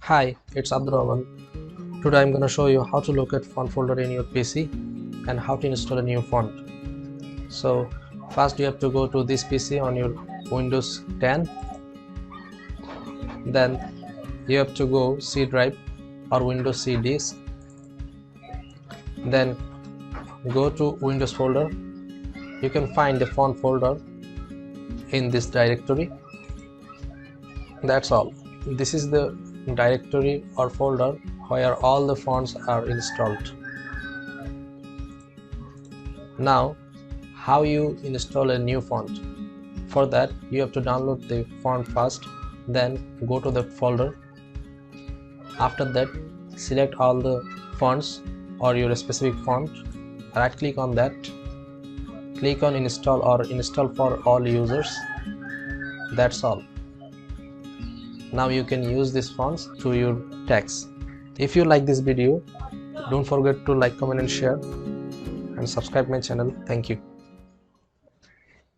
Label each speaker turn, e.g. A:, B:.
A: Hi, it's Abdurrahman. Today I'm gonna show you how to locate font folder in your PC and how to install a new font. So first you have to go to this PC on your Windows 10. Then you have to go C drive or Windows C disk. Then go to Windows folder. You can find the font folder in this directory. That's all. This is the directory or folder where all the fonts are installed. Now, how you install a new font? For that, you have to download the font first, then go to the folder. After that, select all the fonts or your specific font. Right click on that. Click on install or install for all users. That's all. Now you can use these fonts to your text. If you like this video, don't forget to like, comment and share and subscribe my channel. Thank you.